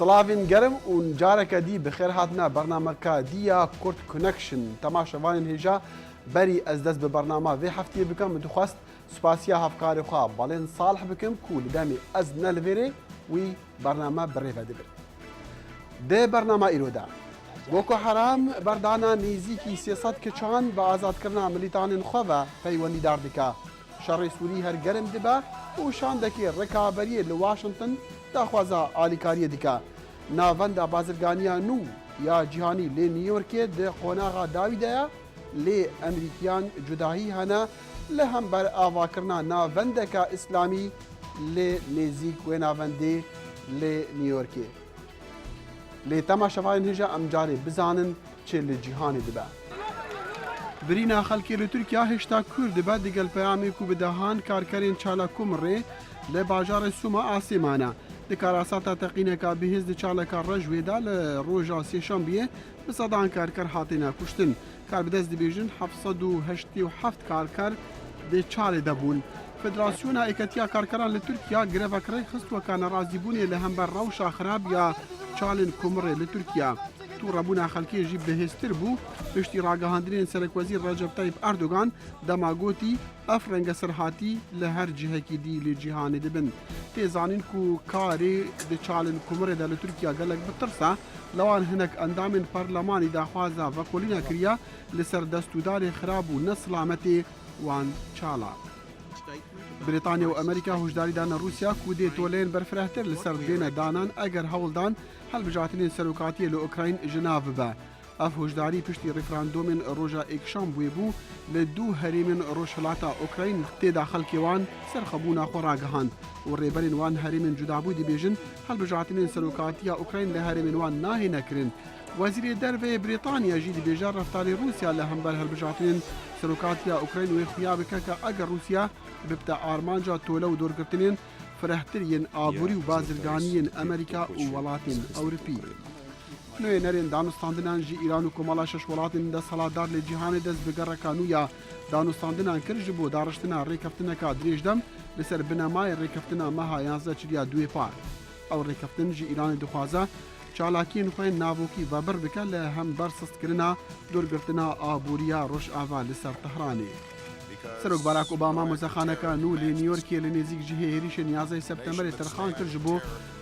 سلاوین گرم و جارك دي بخير هاتنا برنامج ديا كورت كونكشن تماشا وان هجا بري از دست ببرنامج في هفتي بكم متخواست سپاسیا هفکاری خواه بالین صالح بکم کول دامی از نلویره وی برنامه بره و دبر ده برنامه ایرودا بوکو حرام بردانا نیزیکی سیاست کچان با آزاد کرنا ملیتان خواه پیوندی داردکا شر سوری هر گرم دبا و شاندکی رکابری لواشنطن دا خوازا آلیکاری دکا ناوندا بازرگانیا نو یا جهانی لی نیویورکی ده قوناغا داویدایا لی امریکیان جداهی هانا لهم بر آواکرنا ناوندکا اسلامی لی نزیک و ناوندی لی نیویورکی لی تماشاوان هجا امجاری بزانن چه لجیهانی دبا برینا خلکی لترکیا هشتا کرد با دیگل پیامی کو بدهان کارکرین چالا کمره لباجار سوما آسیمانا دکاراساتا تقینکا بهز د چالکا رجویدا لروجا سیشنبیه بصدان کارکر هاتینا کشتن کار بدست دیبیژن 787 کارکر د چال دبون فدراسیون ایکتیا کارکران لترکیا گرفا کری خست و کان رازیبونی لهمبر روشا خراب یا چالن کمره لترکیا تو ربونا خلکی جیب بهستر بو پشتی راگهاندرین سرک وزیر رجب طیب اردوغان دماغوتی افرنگ سرحاتی لهر جهه کی دی لجهان دبن تیزانین کو کاری د چالن کمره د ترکیه گلک بترسا لوان هنک اندام پارلمانی داخوازا و کولینا کریا لسر دستودار خراب و نسلامتی وان چالا بریتانیا و امریکا هشداری دان روسیا کودی تولین برفرهتر لسر دین دانان اگر هولدان هل بجاتین سروکاتی لأوکراین جناو با اف هشداری پشتی رفراندوم روژا اکشام بویبو لدو هریمن روشلاتا اوکراین تی داخل کیوان سرخبونا خوراگهاند و ریبرین وان هریمن جدابو دی بیجن هل بجاتین سروکاتی اوکراین لهریمن وان ناهی نکرین وزیر دربه بریتانیا جی دی بیجار رفتاری روسیا لهمبر هل بجاتین سروکاتی اوکراین و خیاب که اگر روسیا ببتا آرمانجا توله و دورگرتنین فرهترین آبوری و بازرگانین امریکا و ولاتین اوروپی نوی نرین دانستاندنان جی ایران و کمالا شش ولاتین دست حالاتدار لی جهان دست بگرکانویا دانستاندنان کرج بو دارشتنا ریکفتنکا دریجدم لسر بنامای ریکفتنا مها 11 چریا دوی پار او ریکفتن جی ایران دخوازا چالاکین خوین ناوکی و بر بکن لهم برسست کرنا دورگرتنا آبوریا روش آوا لسر تهرانی سرک باراک اوباما مزخانکا نو لی نیویورکی لنزیک جهه هریش 11 سپتامبر ترخان کرج بو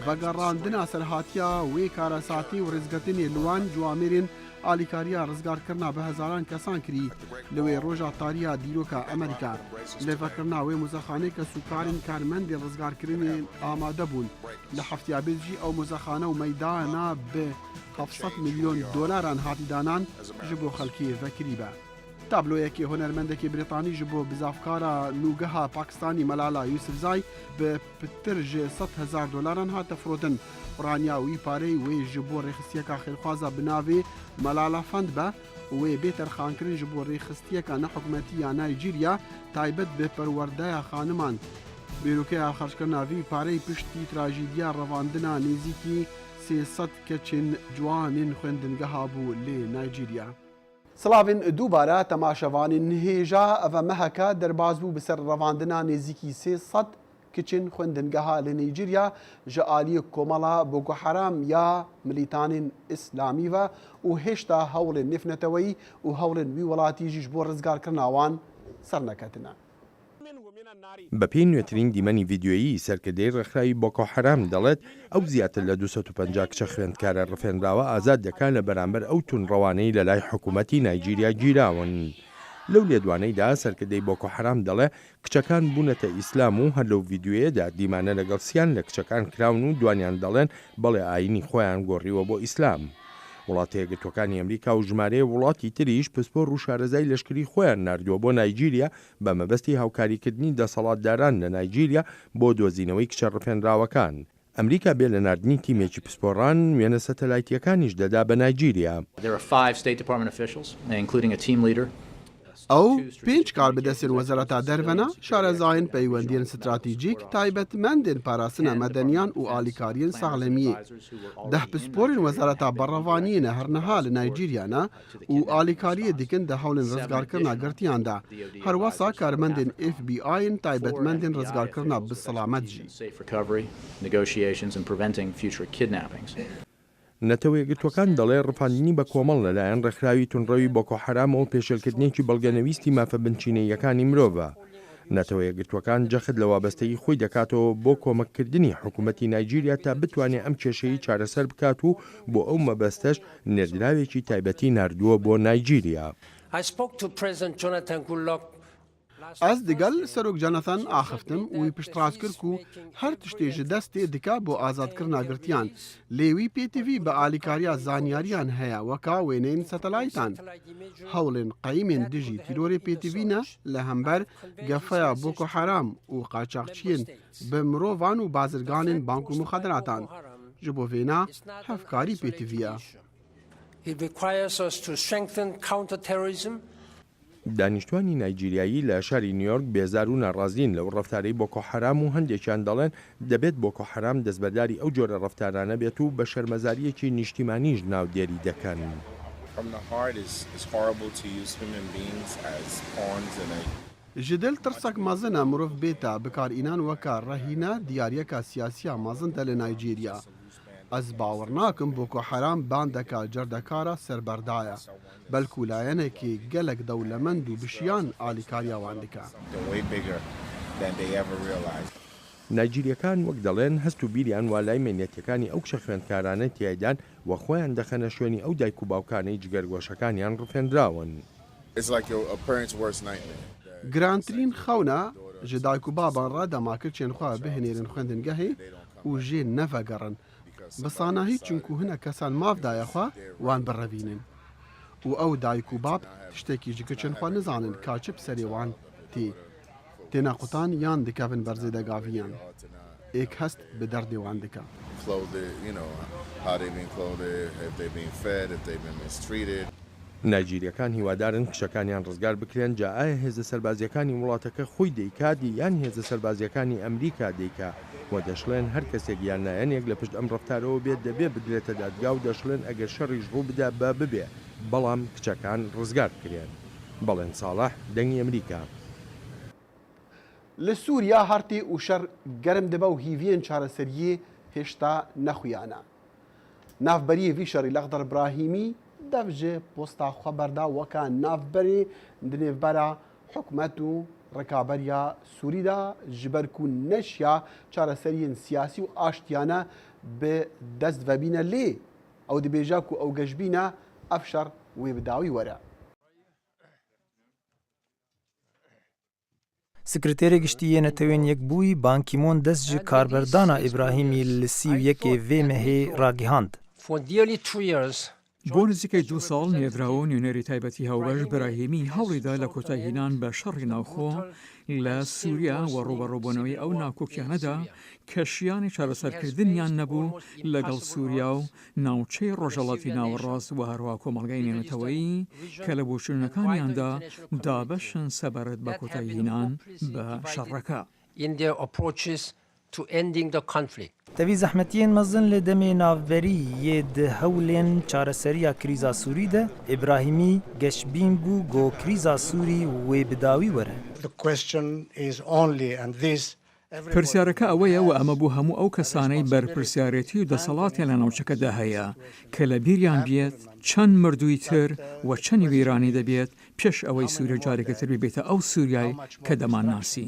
و گراندنا سرحاتیا وی کاراساتی و رزگتنی لوان جوامرین آلیکاریا رزگار کرنا به هزاران کسان کری لوی روژا تاریا دیروکا امریکا لیفا کرنا وی مزخانه که سوکارین کارمند رزگار کرنی آماده بون لحفتیا بیلجی او مزخانه و میدانا به 700 میلیون دلاران هاتی دانان جبو خلکی وکری با تابلویەکی هۆنەرمەندێکی بریتانی ji بۆ بزافکارە نوگەها پاکستانی مەلالا یوسفزای بە پتر ji 100,000 دلاران هاتە فرۆتن ڕانیاوی پارەی وێ ji بۆ ڕێخستیەکە خێرخوازە بناوێ مەلالا فەند بە وێ بێتەرخانکردن ji بۆ ڕێخستیەکە نەحکومەتی یا نایجیریا تایبەت بێ پەروەردەیە خانمان بیرۆکەیە خەرجکردناوی پارەی پشتی تراژیدیا ڕەواندنا نێزیکی 300 کەچین جوانین خوێندنگەها بوو لێ نایجیریا سلاوین دووبارە تەماشەوانی نهێژا ئەvە مەهەکە دەرباز بوو بەسەر ڕەواندنا نێزیکی 300 کچن خوێندنگەها لە نەیجیریا ji aliyê کۆمەڵا بۆکۆ حەرام یا ملیتانên ئیسلامیڤە و هێشتا هەوڵên نێفنەتەوەیی و هەوڵên وی وڵاتیژیش بۆ ڕزگارکردنا وان سەرنەکەتنە. بەپێی نوێترین دیمەنی ڤیدیۆیی سەرکردەی ڕێکخراوی بۆکۆ حەرام دەڵێت ئەو زیاتر لە 250 کچە خوێندکارە ڕفێنراوە ئازاد دەکات لە بەرامبەر ئەو تونڕەوانەی لە لای حکوومەتی نایجیریا گیراون. لەو لێدوانەیدا سەرکردەی بۆکۆ حەرام دەڵێ کچەکان بوونەتە ئیسلام و هەر لەو ڤیدیۆیەدا دیمانە لەگەڵ سیان لە کچەکان کراون و دوانیان دەڵێن بەڵێ ئاینی خۆیان گۆڕیوە بۆ ئیسلام. وڵاتە یەکگرتوەکانی ئەمریکا و ژمارەیە وڵاتی تریش پسپۆر و شارەزای لەشکری خۆیان ناردووە بۆ نایجیریا بە مەبەستی هاوکاریکردنی دەسەڵاتداران لە نایجیریا بۆ دۆزینەوەی کچە ڕفێنراوەکان. ئەمریکا بێ لە ناردنی تیمێکی پسپۆڕان وێنە سەتەلایتیەکانیش دەدا بە نایجیریا. ئەو 5 کار بەدەستێن وەزارەتا دەربەنە شارەزاین پەیوەندیên استراتیجیک تایبەتمەندên parastina medeniyan û alîkariyên saxlemiyê dehpisporên wezareta berrevaniyê ne herniha li Nîjeryana û alîkariyê dikin di hewlên rizgarkirina girtiyan de her wesa karmendên FBI'ên taybetmendên rizgarkirina biselamet jî. نەتەوە یەکگرتوەکان دەڵێ ڕفاندنی بە کۆمەڵ لەلایەن ڕێکخراوی تونڕەوی بۆکۆ حەرامەوە پێشێلکردنێکی بەڵگەنەویستی مافە بنچینەیەکانی مرۆڤە. نەتەوە یەکگرتوەکان جەخت لە وابەستەی خۆی دەکاتەوە بۆ کۆمەککردنی حکوومەتی نایجیریا تا بتوانێت ئەم کێشەی چارەسەر بکات و بۆ ئەو مەبەستەش نێردراوێکی تایبەتی نردووە بۆ نایجیریا. Ez digel Serok Jonathan axiftim û wî piştrast kir ku her tiştê ji destê dika bo azadkirina girtiyan. Lê wî PTV bi alîkariya zanyariyan heye weka wêneyên satelaytan. Hewlên qeyîmên dijî tîrorê PTV ne li hember gefeya Boko Haram û qaçaxçiyên bi mirovan û bazirganên bank û muxaderatan. Ji bo vêna hevkarî PTV ye. دانیشتوانی نایجیریایی لە شاری نیویۆرک بێزار و ناڕازین لەو ڕەفتارەی بۆکۆ حەرام و هەندێکیان دەڵێن دەبێت بۆکۆ حەرام دەستبەرداری ئەو جۆرە ڕەفتارانە بێت و بە شەرمەزاریەکی نیشتیمانیش ناودێری دەکەن. Ji dil tirsek mezin e mirov bêta bikarînan weka rehîne diyariyeka siyasiya mezin de li Nîjerya. Ez bawer nakim Boko Haram bandeka cerdekara serberda ye. Belkû layenekê gelek dewlemend û bişiyan alîkariya wan dike. نایجیریەکان وەک دەڵێن هەست و بیریان وا لای مێنێتیەکانی ئەو کشە خوێندکارانە تیایدان و خۆیان دەخەنە شوێنی ئەو دایک و باوکانەی جگەرگۆشەکانیان ڕفێنراون. گرانترین خەونە ji dayk û baban re demakirçên xwe bihênêrin xwendingehê û jê nevegerin. Bi sanahî çunku hinek kesan mav daye xwe wan birevînin. û ew dayk û bab tiştekî ji kiçên xwe nizanin ka çi bi serê wan tê. Têne qutan yan dikevin berzê de gaviyan. Êk hest bi derdê wan dike. نایجیریەکان هیوادارن کشەکانیان ڕزگار بکرێن جا ئایا هێزە سەربازیەکانی وڵاتەکە خۆی دەیکاتی یان هێزە سەربازیەکانی ئەمریکا دەیکا و دەشڵێن هەر کەسێک یان نایەنێک لە پشت ئەم ڕەفتارەوە بێت دەبێ بدرێتە دادگا و دەشڵێن ئەگەر شەڕیش ڕوو بدا بە ببێ بەڵام کچەکان ڕزگار بکرێن. بەڵێن ساڵح دەنگی ئەمریکا. Li Sûriya hartê û şer germ dibe û hîviyên çareseriyê hêşta nexuyane. Navberiyê vî şerî Lexdar Brahîmî dev ji posta xwe berda weka navberê di nêvbera hikûmet û rekaberiya Sûrî de ji ber ku neşya çareseriyên siyasî û aştiyane bi dest vebîne lê ew dibêje ku ew geşbîne ev şer wê bi dawî were. Sekreterê Giştî yê Netewên Yekbûyî Ban Ki-moon dest ji karberdana İbrahîmî li sî û yekê vê mehê ragihand. بۆ نزیکەی 2 ساڵ نێدراوە نوێنەری تایبەتی هەوبەش براهیمی هەوڵیدا لە کۆتایهێنان بە شەڕی ناوخۆ لە سووریا و ڕوبەڕووبوونەوەی ئەو ناکۆکیانەدا کە شیانی چارەسەرکردنیان نەبوو لەگەڵ سووریا و ناوچەی ڕۆژهەڵاتی ناوەڕاست و هەروە کۆمەڵگای نێونەتەوەیی کە لە بۆچوونەکانیاندا دابەشن سەبارەت بە کۆتایهێنان بە شەڕەکە. Tevî zehmetiyên mezin li demê navberî yê di hewlên çareseriya krîza Sûrî de İbrahîmî geşbîn bû got krîza Sûrî wê bi dawî were. پرسیارەکە ئەوەیە و ئەمە بۆ هەموو ئەو کەسانەی بەرپرسیارەتی و دەسەڵاتیان لە ناوچەکەدا هەیە کە لە بیریان بێت چەند مردووی تر و چەندی وێرانی دەبێت پێش ئەوەی سووریا جارێکەتر ببێتە ئەو سووریای کە دەمان ناسی.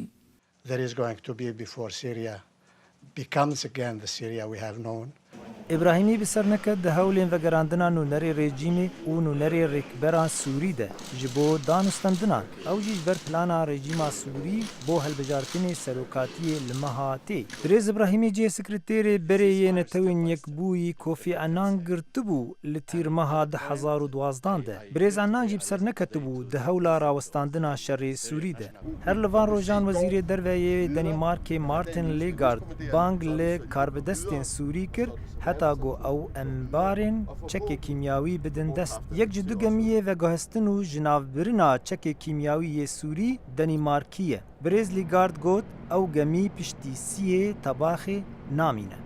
İbrahîmî bi ser neket di hewlên vegerandina nûnerê rejîmê û nûnerê rêkbera Sûrî de ji bo danûstendinan. Ew jî ji ber plana rejîma Sûrî bo helbijartinê serokatiyê li meha tê. Birêz İbrahîmî cê sekreterê berê yê Netewên Yekbûyî Kofi Annan girtibû li tîrmeha 2012 de. Birêz Annan jî bi ser neketibû di hewla rawestandina şerê Sûrî de. Her li van rojan Wezîrê Derve yê Denîmarkê Martin Legaard bang li karbidestên Sûrî kir heta heta got ew embarên çekê kîmyawî bidin dest. Yek ji du gemiyê veguhestin û ji navbirina çekê kîmyawî yê Sûrî Denîmarkî ye. Birêz Ligard got ew gemî piştî siyê tebaxê namîne.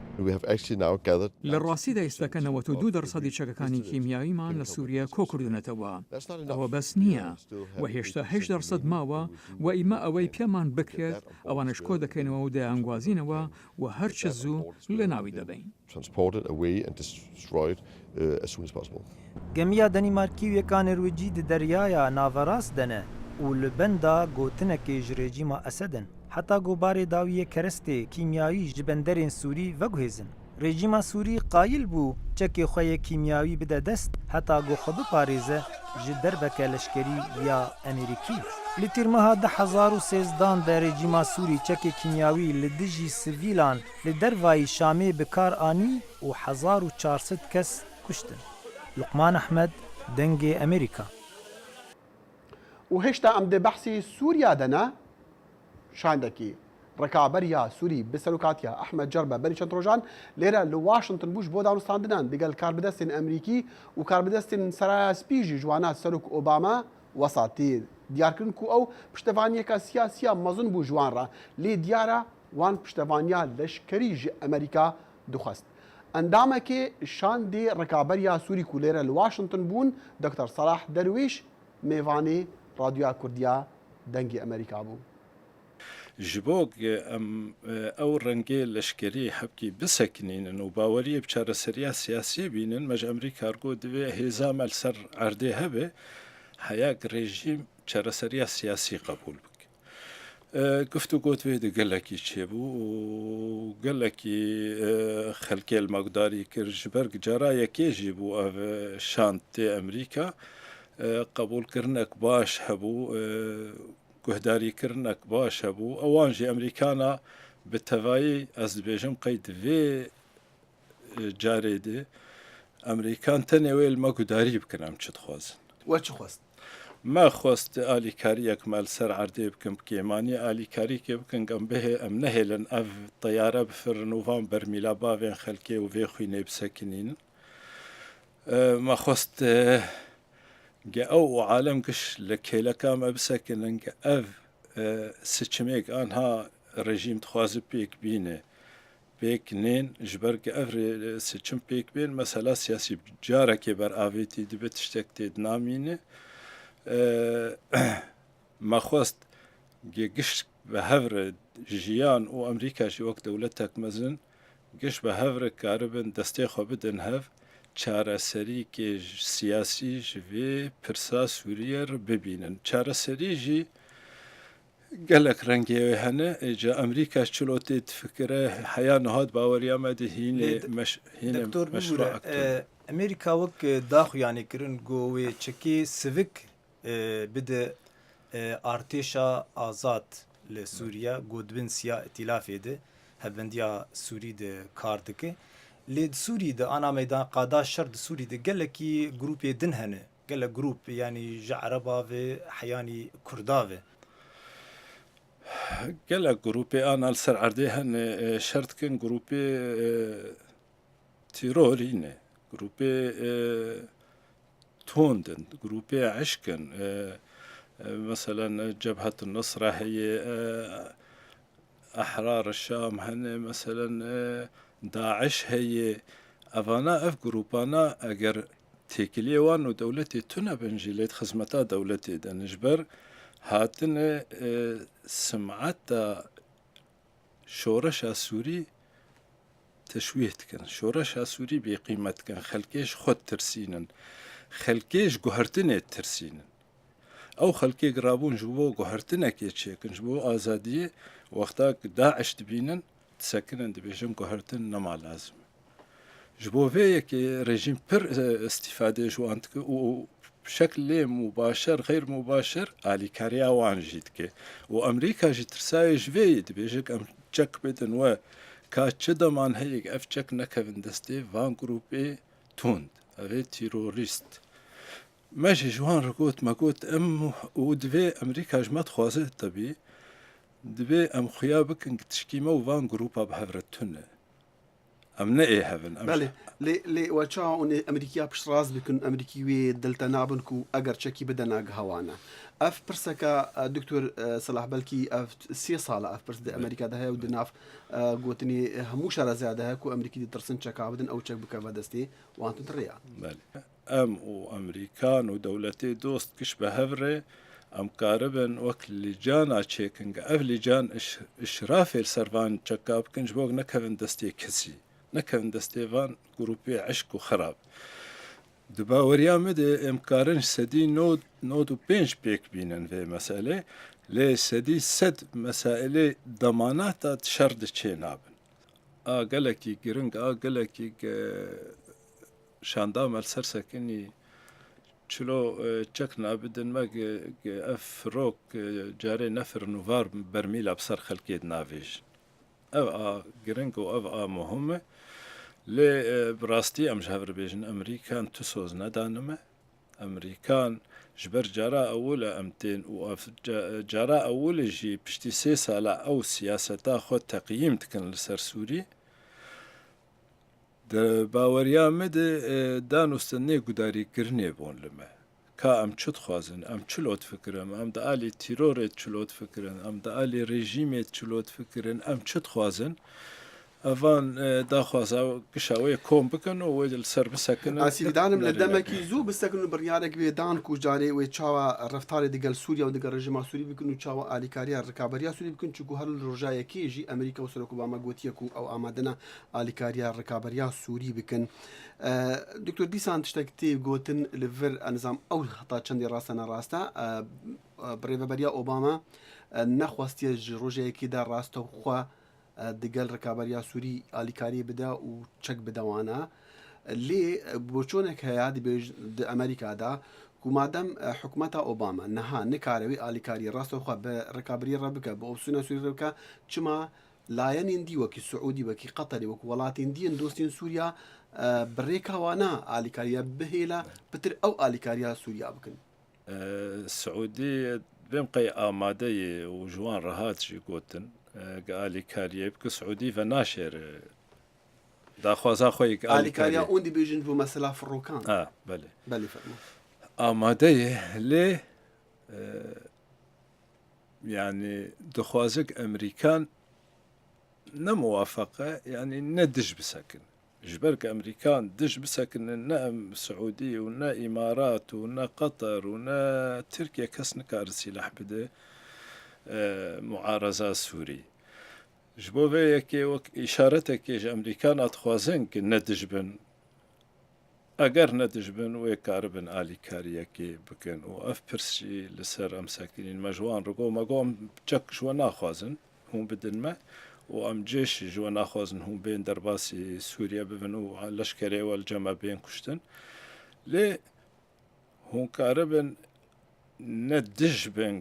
لە ڕاستیدا ئێستاکە 92% چەکەکانی کیمیاویمان لە سووریا کۆکردونەتەوە. ئەوە بەس نییە و هێشتا 8% ماوە و ئیمە ئەوەی پێمان بکرێت ئەوانش کۆ دەکەینەوە و دەیانگوازینەوە و هەرچە زوو لە ناوی دەبین. Gemiya Denîmarkî yeka Norwêcî di deryaya Naverast de ne û li benda gotinekê ji rejîma Esedin. Heta gobarê dawiyê kerestê kîmyawî ji benderên Sûrî veguhêzin. Rejîma Sûrî qayîl bû çekê xwe yê kîmyawî bide dest heta got xwe biparêze ji derbeke leşkerî ya Amerîkî. Li tîrmeha 2013 de rejîma Sûrî çekê kîmyawî li dijî sivîlan li dervayî Şamê bi kar anî û 1400 kes kuştin. Luqman Ehmed, Dengê Amerîka. و هێشتا ئەم دێ بەحسی سووریا دەنا شاندەکی ڕکابەریا سووری بسەرکاتیا ئەحمەد جەربە بەری چەند ڕۆژان لێرە لە واشنگتن بوش بۆ دانوستاندنان دەگەل کاربدەستین ئەمریکی و کاربدەستین سەرایە سپیژی جوانە سەرک ئۆباما وەساتی دیارکردن و ئەو پشتەوانیەکە سیاسیە مەزن بوو جوانڕە لێ دیارە وان پشتەوانیا لەشکەری ژ ئەمریکا دخست. ئەندامەکێ شاندێ ڕکابەریا سووری و لێرە لە واشنگتن بوون دکتەر سەلاح دەرویش میوانێ رادیویا کوردیا دەنگی ئەمریکا بوو. ji bo em ew rengê leşkerî hevkî bisekînin û baweriye bi çareseriya siyasî bînin me ji Amerîka got divê hêza me li ser erdê hebe heyek rejîm çareseriya siyasî qebûl bike. Guftûgot wê di gelekî çêbû û gelekî xelkê li magdarî kir ji ber cara yekê jî bû ev şand tê Amerîka qebûlkirinek baş hebû guhdarîkirinek baş hebû ewan jî Amerîkana bi tevayî ez dibêjim qey divê carê de Amerîkan tenê wê li me guhdarî bikin em çi dixwazin. We çi xwest? Me xwest alîkariyek me li ser erdê bikin bikêmanî alîkarîkê bikin em bihê em nehêlin ev teyare bifirin û van bermîla bavên xelkê û vê xwînê bisekînin. Me xwest ew û alem giş li kêleka me bisekinin ev siçimêk anha rejîm dixwaze pêk bîne pêk nên ji ber ev siçim pêk bên mesela siyasî carekê beravêtî dibe tiştek tê dinamîne me xwest giş bi hevre jiyan û Amerîka jî wek dewletek mezin giş bi hevre karibin destê xwe bidin hev çareserîkê siyasî ji vê pirsa Sûriye re bibînin. Çareserî jî gelek rengê wê hene ca Amerîka çilotê difikire heya nihat baweriya me de hînê meşru Amerîka wek daxuyanê kirin got wê çekê sivik bide artêşa azad li Sûriya got dibin siya îtilafê de hevbendiya Sûrî de kar dike. Lê di Sûrî de ana meydan qada şer di Sûrî de gelekî grûpê din hene gelek grûp yanî ji Ereba ve heyanî Kurda ve gelek grûpê ana li ser erdê hene şer dikin grûpê tîrorî ne grûpê tondin grûpê eşkin mesela Cebhet Nusra heye Ahrar Şam hene mesela Daesh heye evana ev grûpana eger têkiliyê wan û dewletê tune bin jî lê xizmeta dewletê de ji ber hatine simeta şoreşa Sûrî teşwîh dikin. Şoreşa Sûrî bêqîmet dikin. Xelkê ji xwe tirsînin. Xelkê ji guhertinê tirsînin. Ew xelkê girabûn ji bo guhertinekê çêkin ji bo azadiyê wexta ku Daesh dibînin sekinin dibêjim guhertin nema lazim. Ji bo vê yekê rejîm pir îstîfade ji wan dike û şeklê mubasher xeyr mubasher alîkariya wan jî dike. û Amerîka jî tirsayê ji vê yê dibêje em çek bidin we ka çi deman heye ev çek nekevin destê van grûpê tund ev ê tîrorîst. Me jî ji wan re got me got em û divê Amerîka ji me dixwaze tebî divê em xuya bikin tişkîme û van grûpa bi hev re tune. ئەم نەئێ هەبن بله لێ وەچاون ئەمریکیا پشتڕاست بکن ئەمریکی وێ دڵتە نابن و ئەگەر چەکی بدە ناگەهەوانە ئەف پرسەکە دکتۆر سەلاح بەلکی ئەف 3 ساڵە ئەف پرس ئەمریکادا هەیە و دناف گوتنی هەموو شارەزیادە هەیە و ئەمریکی دەترسن چەکا بدن ئەو چەک بکە بەدەستی وانتون ڕێیان ئەم و ئەمریکان و دەوڵەتی دۆست کش بە هەورێ ئەم کارەبن وەک لیجانا چێکنگە ئەف لیجان ئشرافێر سەروان چەکا بکەنج بۆک نەکەون دەستێ کەسی نەکەون دەستێوان گروپی عشق و خراپ دباوەریان مدێ ئەمکارن سەدی 95 پێک بینن vê مەسەلێ lê sedî sed meselê demanata şer diçê nabin a gelekî giring a gelekî şandamel ser sekinî çilo çek nabidin me ev firok carê nefirin û var bermîla bi ser xelkê dinavêjin ev a giring û ev a muhim e lê bi rastî em ji hev dibêjin Emerîkan tu soz nedanime Emerîkan ji ber cara ewile em tên û cara ewilê jî piştî 3 sala ew siyaseta xwe teqyîm dikin li ser Sûrî di baweriya me de danûstinê gudarîkirinê bon li me ka em çi dixwazin em çi lot fikirin em di alî tîrorê çi lot fikirin em di alî rejîmê çi lot fikirin em çi dixwazin ئەڤان داخوازا گشاوەیە کۆم بکەن و وێ سەر بسەکن ئاسیدانم لە دەمێکی زوو بستەکن و بڕیارێک بێدان و جارێ وێ چاوە ڕفتارێ دەگەل سووریا و دەگە ڕژیما سووری بکن و چاوە ئالیکاریە ڕکابەریا سووری بکن چکو هەر ڕۆژایەکێژی ئەمریکا و سەرۆک ئۆباما گوتیەک و ئەو ئامادەنە ئالیکاریە ڕکابەریا سووری بکن دکتۆر دیسان تشتێک تێ گوتن لەڤر ئەنظام ئەو هەتا چەندی ڕاستە نەڕاستە بڕێڤەبەریا ئۆباما نەخواستیە ڕۆژەیەکیدا ڕاستە خوا دەگەل ڕکابەریا سووری ئالیکاری بدا و چەک بدەوانە لێ بۆ چۆنێک هەیە دەبێژ ئەمریکادا و مادەم حکوومەتە ئۆباما نەها نکارەوەی ئالیکاری ڕاستەوخوا بە ڕکابری ڕە بکە بە ئۆپسیۆنە سووری بکە چما لایەنین دی وەکی سعودی وەکی قەتەری وەکو وڵاتین دین دۆستین سووریا بڕێکاوانە ئالیکاریە بهێلە بتر ئەو ئالیکاریە سووریا بکەن سعودی بێم قەی ئامادەیە و ژوان ڕەهاتشی گوتن ئالیکاریە بکە سعودی بە ناشێر داخوازا خۆی ئالیکاریا ئەوەندی بێژن بۆ مەسەلا فڕۆکان بەێ بەێ فەرموو ئامادەیە لێ یعنی دخوازک ئەمریکان نەموافقە ینی نەدش بسەکن ji ber ku Emerîkan diş bisekinin ne em Siûdî û ne îmarat û ne Qetar û ne Tirkiye kes nikare sîlah bide muareza Sûrî ji bo vê yekê wek îşaretekê ji Emerîkan dixwazin ku nedijbin eger nedijbin wê karibin alîkariyekê bikin û ev pirs jî li ser em sekinîn me ji wan rigo me got em çek ji we naxwazin hûn bidin me û em cêşî ji we naxwazin hûn bên derbasî Sûriye bibin û leşkerê we li cem bên kuştin lê hûn karibin ne dijbin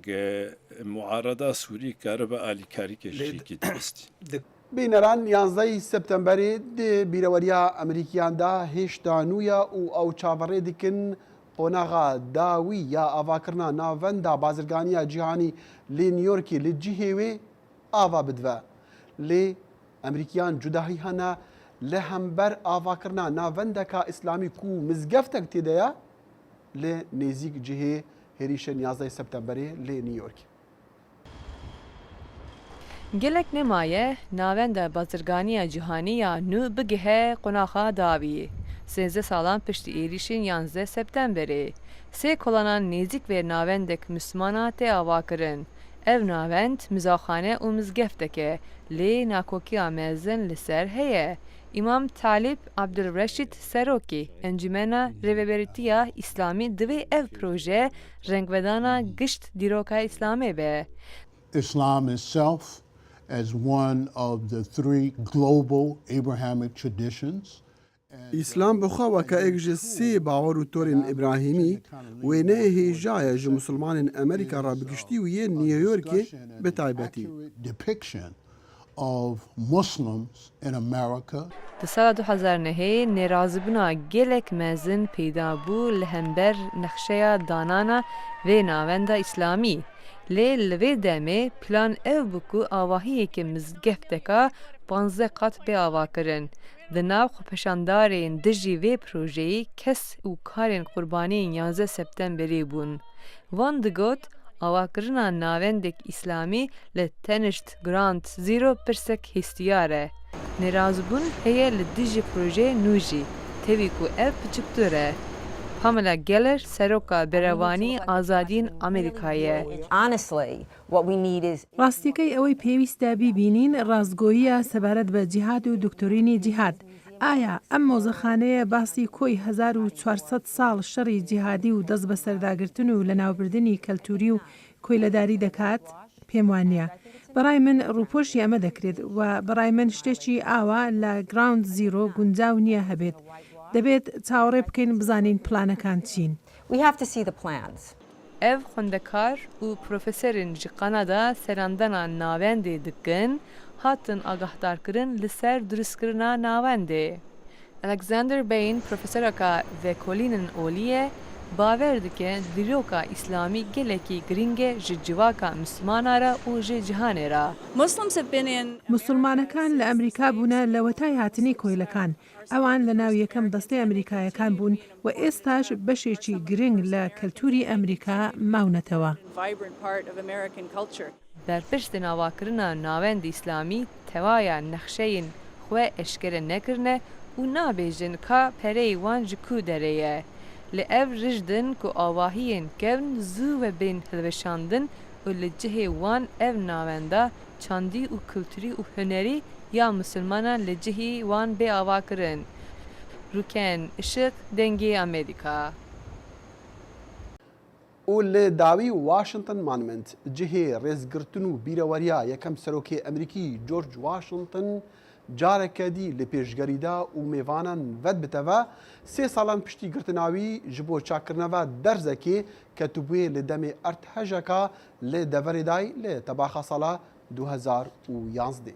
muarada Sûrî karibe alîkarîkê jîkî dibistî بینەران 11 سپتەمبەرê di bîreweriya Emerîkiyan da hêşta nû ya û ew çaverê dikin qonaxa dawî ya avakirina navenda bazirganiya cîhanî lê New Yorkê li cihê wê ava bidive. Lê Emerîkiyan cudahî hene li hember avakirina navendeka îslamî ku mizgeftek têde ye lê nêzik cihê herîşên 11 سپتەمبەرê lê New York. Gelek nemaye navenda bazirganiya cîhanî ya nû bigihe qonaxa dawî. 13 salan piştî êrişên 11 Septemberê. Sê kolanan nêzik vê navendek Müslümana tê avakirin. Ev navend mizaxane û mizgeftek e lê nakokiya mezin li ser heye. İmam Talib Abdülreşid Serokî Encûmena Rêveberîtiya İslamî divê ev proje rengvedana gişt dîroka İslamê be. Islam itself as one of the three global Abrahamic traditions. ئیسلام بخواوەکە ئێک ji sê باوەڕ û torên İbrahîmî wêne hêjaya ji Musulmanên Amerîka rabigiştî û yê New Yorkê bi taybetî. Depiction of Muslims in America. Di sala 2009 nêrazibûna gelek mezin peyda bû li hember nexşeya danana vê navenda İslamî. Lê li vê demê plan ev bû ku avahiyekê mizgefteka 15 qat bê avakirin. Di nav xwepeşandarên dijî vê projeyê kes û karên qurbaniyên 11 Septemberê bûn. Wan digot avakirina navendek İslamî li tenişt Ground Zero pirsek hêstiyar e. Nerazbûn heye li dijî projeyê nû jî, tevî ku ev piçiktur e. Pamela Geller seroka berevanî azadiyên Amerîkayê. ڕاستیەکەی ئەوەی پێویستە بیبینین ڕاستگۆییە سەبارەت بە جیهاد و دکتۆرینی جیهاد. ئایا ئەم مۆزەخانەیە باسی کۆی 1400 ساڵ شەڕی جیهادی و دەست بە سەرداگرتن و لە ناوبردنی کەلتوری و کۆیلەداری دەکات؟ پێم وانە. بەڕای من ڕووپۆشی ئەمە دەکرێت و بەڕای من شتێکی ئاوا لە گراوند زیرۆ گونجاو نییە هەبێت. دەبێت چاوەڕێ بکەین بزانین پلانەکان چین. Ev xwendekar û profeserên ji Kanada serandana navendê dikin, hatin agahdarkirin li ser durustkirina navendê. Alexander Bain, profesereka vekolînên olî, bawer dike dîroka İslamî gelekî giring e ji civaka Mislimanan re û ji cihanê re. موسڵمانەکان لە ئەمریکا بوونە لە وەتای هاتنی کۆیلەکان. ئەوان لە ناو یەکەم دەستەی ئەمریکایەکان بوون و ئێستاش بەشێکی گرنگ لە کەلتوری ئەمریکا ماونەتەوە. Berpiştî navakirina navendê İslamî tewaya nexşeyên xwe eşkere nekirine û nabêjin ka pereyê wan ji ku derê ye. Li ev rijdin ku avahiyên kevn zû ve bên hilweşandin û li cihê wan ev navenda çandî û kulturî û hunerî ya Musilmanan li cihê wan bê avakirin. Rûken Işık, Dengê Amerîka. û li dawî Washington Monument cihê rêzgirtin û bîreweriya yekem serokê Emerîkî George Washington careke dî li pêşgerîda û mêvanan ved biteve 3 salan piştî girtinawî ji bo çakkirina derzekê ketibûyê li demê erdhejeka li deverê dayê li tebaxa sala 2011.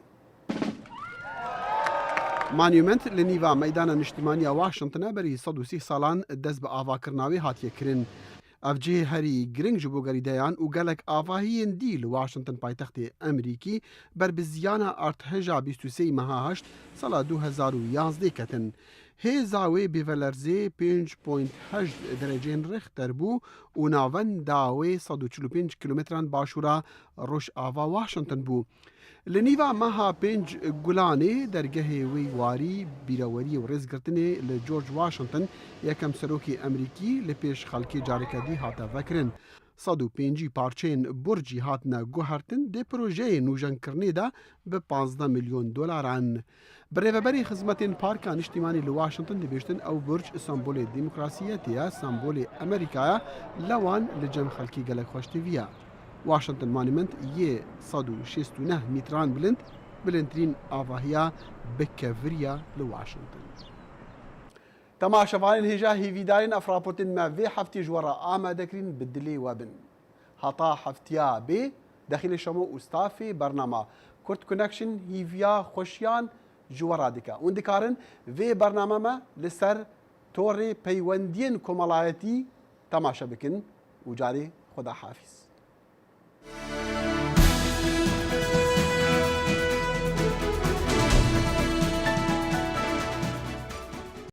Monument li nîva meydana niştimaniya Washington'a berî 130 salan dest bi avakirina wê hatiye kirin. Ev cihê herî giring ji bo gerîdeyan û gelek avahiyên dî li Washington paytextê Emerîkî ber bi ziyana erdheja 23 meha heşt sala 2011 ketin. Hêza wê bêvelerzê 5.8 dereceyên Richter bû û navenda wê 145 kilometran başûra Rojava Washington bû. Li nîva meha 5 Gulanê dergehê wê warî bîreweriyê û rêzgirtinê li George Washington yekem serokê Emerîkî li pêş xelkê carekedî hate vekirin. 105 parçeyên borcî hatine guhertin dê projeyê nûjenkirinê de bi 15 milyon dolaran. Bi rêveberê xizmetên Parka Niştimanî li Washington dibêjtin ew borc sembolê demokrasiyetê ye, sembolê Emerîkaya lewan li cem xelkî gelek xweştêvî ye. Washington Monument yê 169 mîtran bilind, bilindtirîn avahiya bikeviriya li Washington. Temaşevanên hêja hêvîdarên efraportên me vê heftê ji were amadekirin bi dilê we bin. Heta heftiya bê dexîlê şemo û stafê bernama Kurt Connection hîviya xweşiyan ji were dike û dikarin vê bername me li ser torê peywendiyên komelayetî temaşe bikin û carê Xuda hafiz.